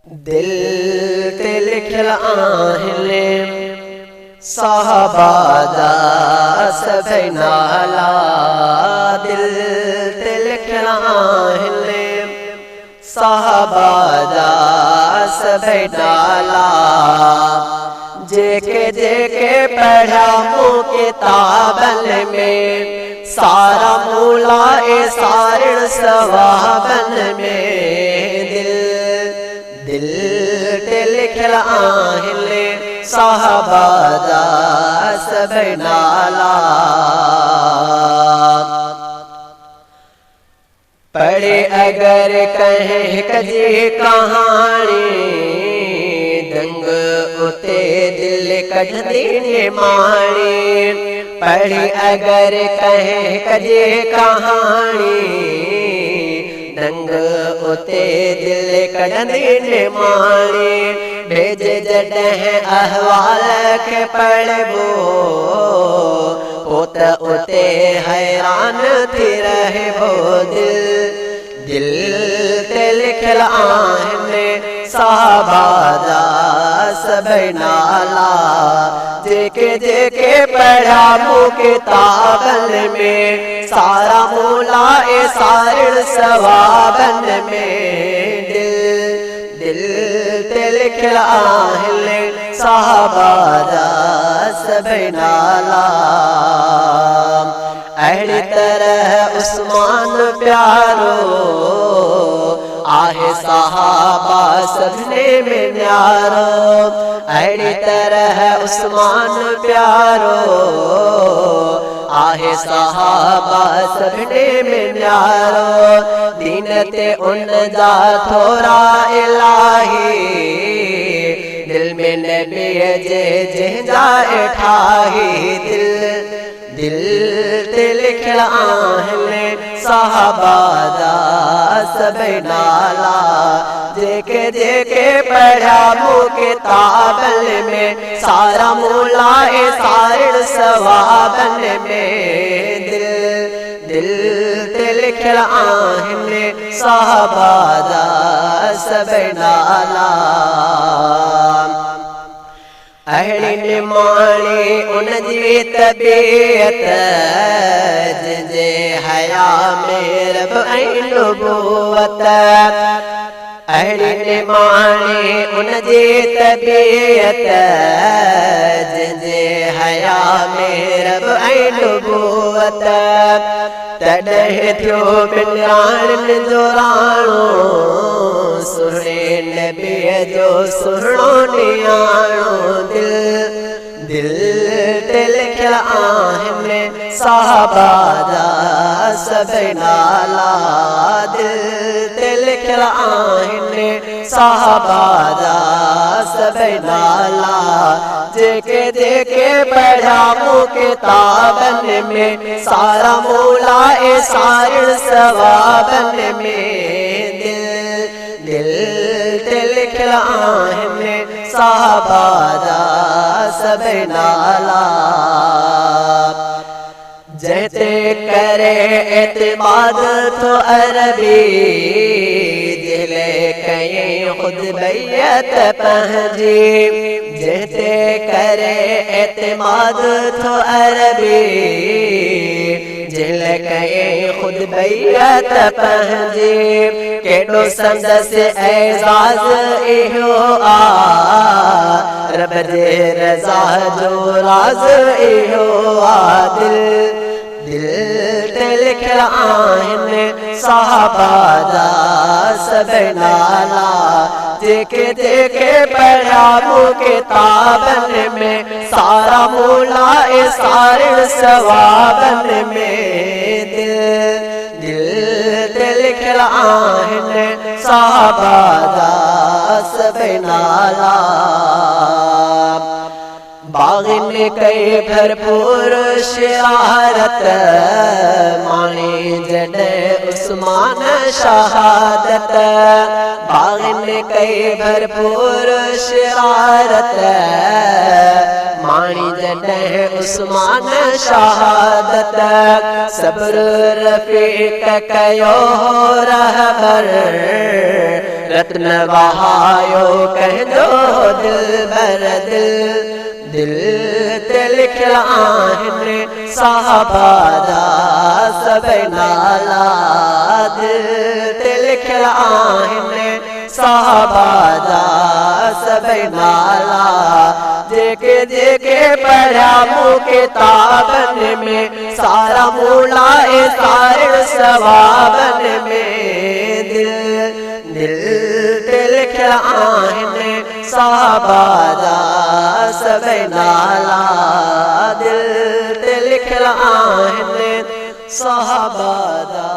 दिल ते लिखल आहिनि साहबा जा सभई नाला। दिल ते लिखल आहिनि साहबा जा सभई नाला। जेके जेके पढ़ा मूं किताबनि में सारा मूला ए सारिण सवाबनि में। दिल ते लिखल आहिनि साहबा जा सभई नाला। पढ़े अगर कहीं कजी कहानी दंग उते दिल कढंदी निमाणी। पढ़े अगर कहीं कजी कहानी दंग उते दिल कढंदी निमाणी। भेज जॾहिं अहवाल खे पढ़बो पोत उते हैरान थी रहबो। दिल ते लिखल आहिनि साहबा जा सभई नाला। जेके जेके पढ़ा मूं किताबनि में सारा मूला ए सारिण सवाबनि में। दिल ते लिखल आहिनि साहबा जा सभई नाला। अहिड़ी तरह उस्मान प्यारो आहे साहबा सभने में न्यारो। अहिड़ी तरह उस्मान प्यारो आहे साहबा सभने में न्यारो। दीन ते उन जा थोरा इलाही दिल में नबी जे जंहिंजा ठाही। दिल ते लिखल आहिनि साहबा जा सभई नाला। जेके जेके पढ़ा मूं किताबनि में सारा मूला ए सारिण सवाबनि में। दिल ते लिखल आहिनि साहबा जा सभई नाला। अहिड़ी निमाणी उन जी तबीयत जंहिंजे हया में रब ऐं नुबूवत। अहिड़ी निमाणी उन जी तबीयत जंहिंजे हया में रब ऐं नुबूवत। तॾहिं थियो ॿिनि जो राणो सुहिणे नबीअ जो सुहिणो नियाणो। दिल ते लिखल आहिनि साहबा जा सभई नाला। दिल ते लिखल आहिनि साहबा जा सभई नाला। जेके जेके पढ़ा मूं किताबनि में सारा मूला ए सारिण सवाबनि में। दिल ते लिखल आहिनि साहबा जा सभई नाला। जंहिंते करे एतमाद थो अरबी दिले कयईं ख़ुदि बैयत पंहिंजी। जंहिंते करे एतमाद थो अरबी दिल कयईं ख़ुदि बैयत पंहिंजी। केॾो संदसि एज़ाज़ इहो आ रब जे रज़ा जो राज़ इहो आ। दिल ते लिखल आहिनि साहबा जा सभई नाला। जेके जेके पढ़ा मूं किताबनि में सारा मूला ए सारिण सवाबनि में। दिल ते लिखल आहिनि साहबा जा सभई नाला। बाग़नि कई भरपूर शरारत माणी जॾहिं उस्मान शहादत। बाग़नि कई भरपूर शरारत माणी जॾहिं उस्मान शहादत। सब्र रफ़ीक कयो रहबर रत्न वहायो कहंदो दिल बर दिल दिल ते लिखिया आहिनि साहबा दा सभई नाला दिल ते लिखिया आहिनि साहबा दा सभई नाला जेके जेके पढ़िया मूं किताबनि में सारा मूलाए साइण सवाबनि में दिल दिल ते लिखिया आहिनि साहबा दा सभई नाला दिल ते लिखिया आहिनि साहबा दा